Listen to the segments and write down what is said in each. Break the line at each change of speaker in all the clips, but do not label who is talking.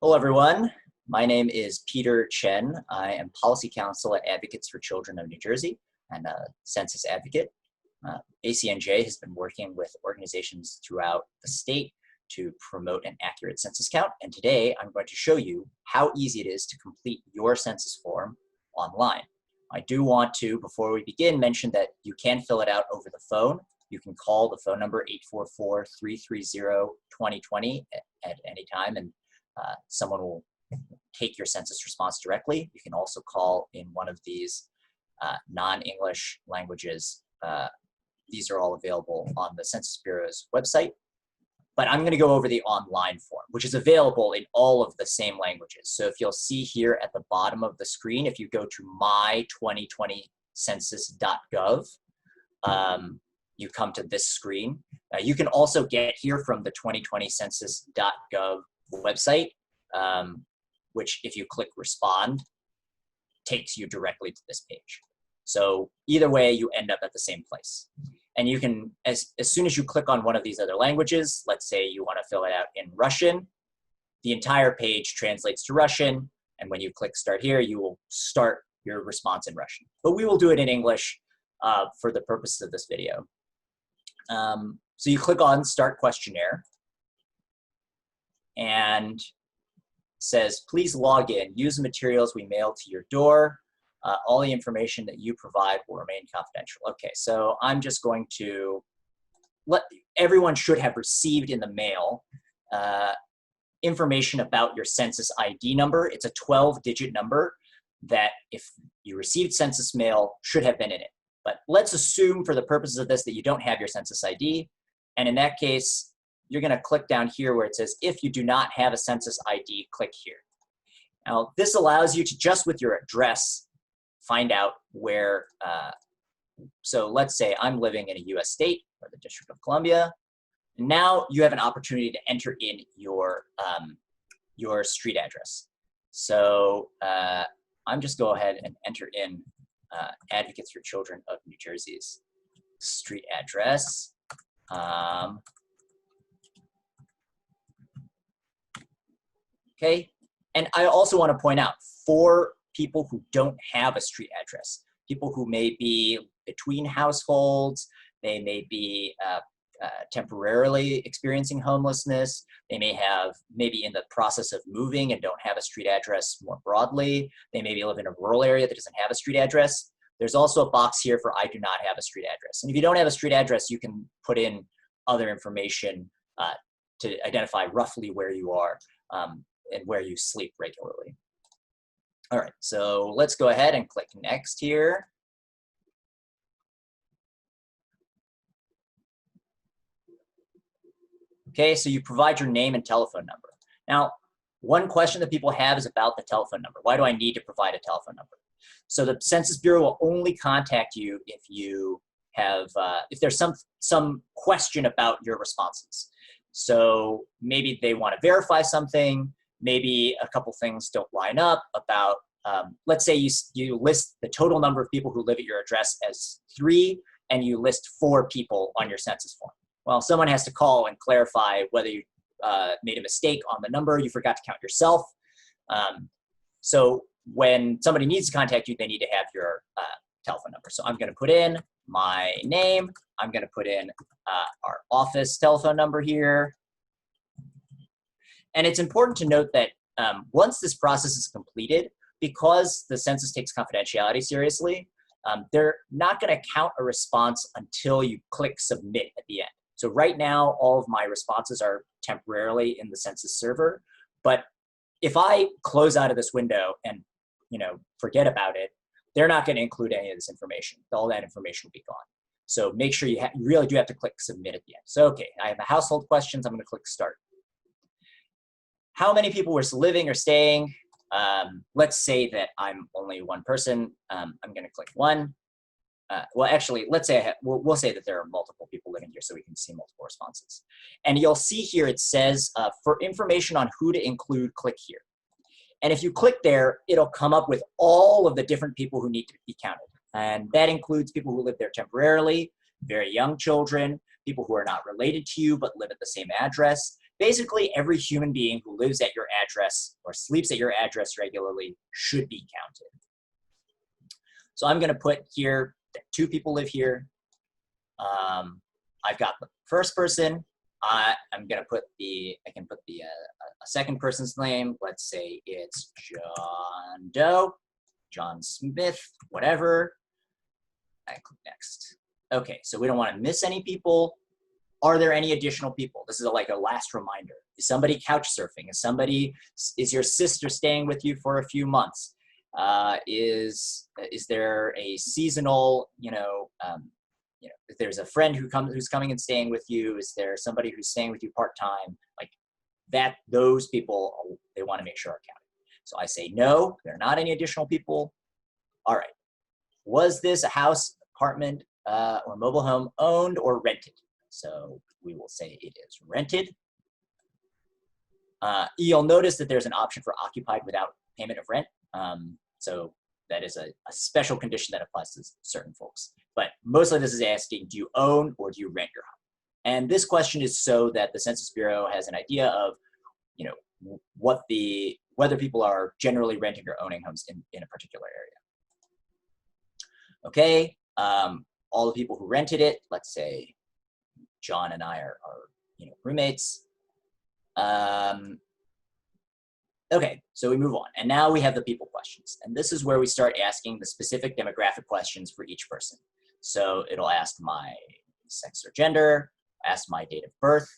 Hello, everyone. My name is Peter Chen. I am Policy Counsel at Advocates for Children of New Jersey and a census advocate. ACNJ has been working with organizations throughout the state to promote an accurate census count. And today I'm going to show you how easy it is to complete your census form online. I do want to, before we begin, mention that you can fill it out over the phone. You can call the phone number 844-330-2020 at any time, and someone will take your census response directly. You can also call in one of these non-English languages. These are all available on the Census Bureau's website. But I'm going to go over the online form, which is available in all of the same languages. So if you'll see here at the bottom of the screen, if you go to my2020census.gov, you come to this screen. You can also get here from the 2020census.gov website, which if you click respond, takes you directly to this page. So either way, you end up at the same place. And you can, as soon as you click on one of these other languages, let's say you want to fill it out in Russian, the entire page translates to Russian. And when you click start here, you will start your response in Russian. But we will do it in English for the purposes of this video. So you click on Start Questionnaire, and says, please log in, use the materials we mail to your door. All the information that you provide will remain confidential. Okay, so I'm just going to everyone should have received in the mail information about your census ID number. It's a 12-digit number that if you received census mail should have been in it. But let's assume for the purposes of this that you don't have your census ID. And in that case, you're going to click down here where it says, if you do not have a census ID, click here. Now, this allows you to, just with your address, find out where, so let's say I'm living in a US state, or the District of Columbia. And now you have an opportunity to enter in your street address. So I'm just go ahead and enter in Advocates for Children of New Jersey's street address. Okay, and I also want to point out, for people who don't have a street address, people who may be between households, they may be temporarily experiencing homelessness, they may have maybe in the process of moving and don't have a street address more broadly, they maybe live in a rural area that doesn't have a street address. There's also a box here for I do not have a street address. And if you don't have a street address, you can put in other information to identify roughly where you are and where you sleep regularly. All right, so let's go ahead and click next here. Okay, so you provide your name and telephone number. Now, one question that people have is about the telephone number. Why do I need to provide a telephone number? So the Census Bureau will only contact you if you have, if there's some question about your responses. So maybe they want to verify something, maybe a couple things don't line up about, let's say you list the total number of people who live at your address as 3, and you list 4 people on your census form. Well, someone has to call and clarify whether you made a mistake on the number, you forgot to count yourself. So when somebody needs to contact you, they need to have your telephone number. So I'm going to put in my name. I'm going to put in our office telephone number here. And it's important to note that once this process is completed, because the census takes confidentiality seriously, they're not going to count a response until you click submit at the end. So right now, all of my responses are temporarily in the census server. But if I close out of this window and forget about it, they're not going to include any of this information. All that information will be gone. So make sure you really do have to click submit at the end. So okay, I have the household questions. I'm going to click start. How many people were living or staying? Let's say that I'm only one person. I'm going to click 1. Well, actually, let's say we'll say that there are multiple people living here so we can see multiple responses. And you'll see here it says, for information on who to include, click here. And if you click there, it'll come up with all of the different people who need to be counted. And that includes people who live there temporarily, very young children, people who are not related to you but live at the same address, Basically, every human being who lives at your address or sleeps at your address regularly should be counted. So I'm going to put here that 2 people live here. I've got the first person. I'm going to put I can put a second person's name. Let's say it's John Doe, John Smith, whatever. I click next. Okay, so we don't want to miss any people. Are there any additional people? This is like a last reminder. Is somebody couch surfing? Is your sister staying with you for a few months? Is there a seasonal, if there's a friend who's coming and staying with you? Is there somebody who's staying with you part-time? Like that, those people, they want to make sure are counted. So I say no, there are not any additional people. All right. Was this a house, apartment, or mobile home owned or rented? So we will say it is rented. You'll notice that there's an option for occupied without payment of rent. So that is a special condition that applies to certain folks. But mostly this is asking, do you own or do you rent your home? And this question is so that the Census Bureau has an idea of, whether people are generally renting or owning homes in a particular area. Okay, all the people who rented it, let's say John and I are roommates. Okay, so we move on. And now we have the people questions. And this is where we start asking the specific demographic questions for each person. So it'll ask my sex or gender, ask my date of birth.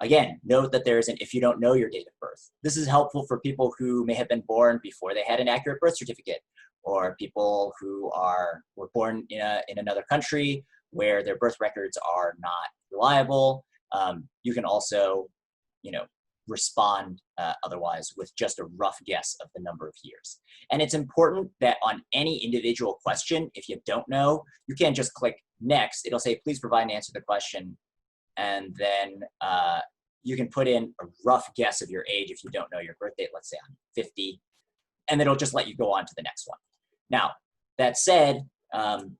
Again, note that there is an if you don't know your date of birth. This is helpful for people who may have been born before they had an accurate birth certificate, or people who were born in another country where their birth records are not reliable. You can also, respond otherwise with just a rough guess of the number of years. And it's important that on any individual question, if you don't know, you can't just click next. It'll say, please provide an answer to the question. And then you can put in a rough guess of your age if you don't know your birth date. Let's say I'm 50, and then it'll just let you go on to the next one. Now, that said,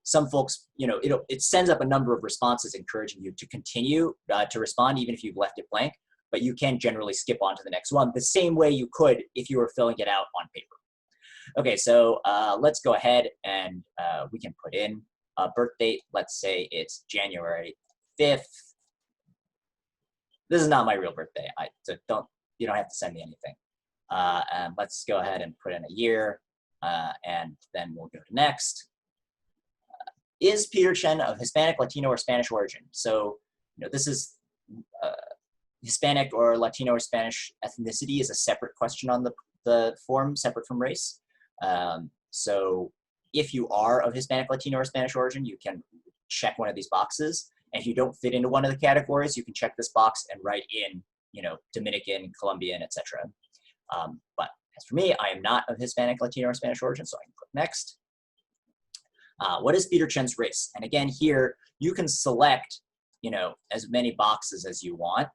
some folks, it sends up a number of responses encouraging you to continue to respond even if you've left it blank, but you can generally skip on to the next one the same way you could if you were filling it out on paper. Okay, so let's go ahead and we can put in a birth date. Let's say it's January 5th. This is not my real birthday. So you don't have to send me anything. And let's go ahead and put in a year, and then we'll go to next. Is Peter Chen of Hispanic, Latino, or Spanish origin? So, this is Hispanic or Latino or Spanish ethnicity is a separate question on the form, separate from race. So if you are of Hispanic, Latino, or Spanish origin, you can check one of these boxes. And if you don't fit into one of the categories, you can check this box and write in, Dominican, Colombian, etc. But as for me, I am not of Hispanic, Latino, or Spanish origin, so I can click next. What is Peter Chen's race? And again, here you can select, as many boxes as you want.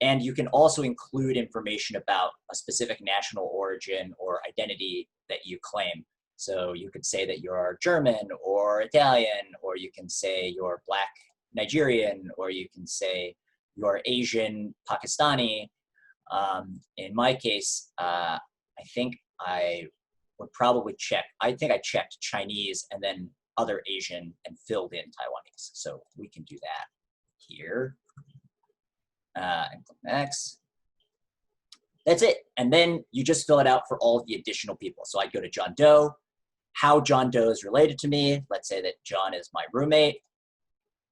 And you can also include information about a specific national origin or identity that you claim. So you could say that you're German or Italian, or you can say you're Black Nigerian, or you can say you're Asian Pakistani. In my case, I think I would probably check. I think I checked Chinese and then other Asian and filled in Taiwanese. So we can do that here. And click next. That's it. And then you just fill it out for all of the additional people. So I go to John Doe, how John Doe is related to me. Let's say that John is my roommate.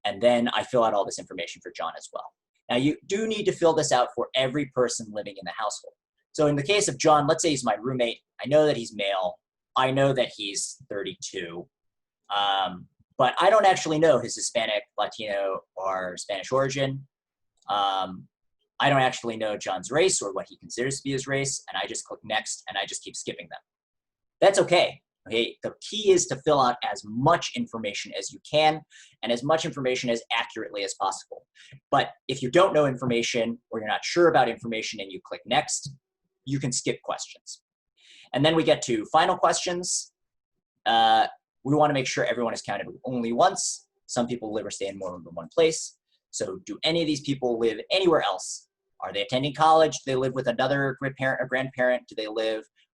And then I fill out all this information for John as well. Now you do need to fill this out for every person living in the household. So in the case of John, let's say he's my roommate. I know that he's male. I know that he's 32. But I don't actually know his Hispanic, Latino, or Spanish origin. I don't actually know John's race or what he considers to be his race, and I just click next and I just keep skipping them. That's okay. Okay, the key is to fill out as much information as you can and as much information as accurately as possible. But if you don't know information or you're not sure about information and you click next, you can skip questions. And then we get to final questions. We want to make sure everyone is counted only once. Some people live or stay in more than one place. So do any of these people live anywhere else? Are they attending college? Do they live with another parent or grandparent?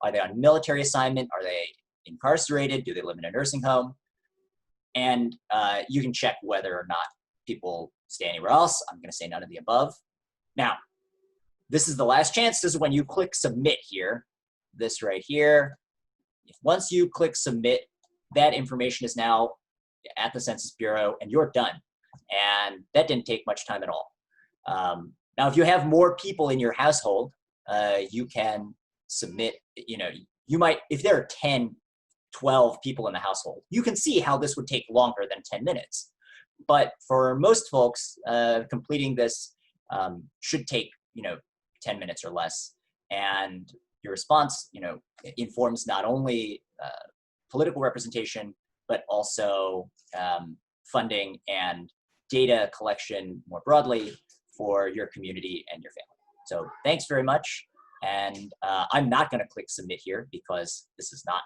Are they on military assignment? Are they incarcerated? Do they live in a nursing home? And you can check whether or not people stay anywhere else. I'm going to say none of the above. Now, this is the last chance. This is when you click submit here. This right here. Once you click submit, that information is now at the Census Bureau and you're done. And that didn't take much time at all. Now, if you have more people in your household, you can submit, you might, if there are 10, 12 people in the household, you can see how this would take longer than 10 minutes. But for most folks, completing this should take, 10 minutes or less. And your response, informs not only political representation, but also funding and data collection more broadly for your community and your family. So thanks very much. And I'm not going to click submit here because this is not,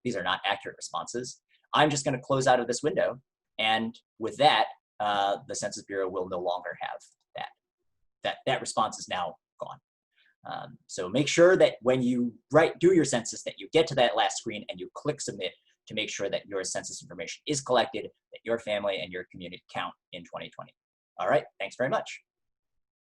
these are not accurate responses. I'm just going to close out of this window. And with that, the Census Bureau will no longer have that response is now gone. So make sure that when you do your census that you get to that last screen and you click submit to make sure that your census information is collected, that your family and your community count in 2020. All right, thanks very much.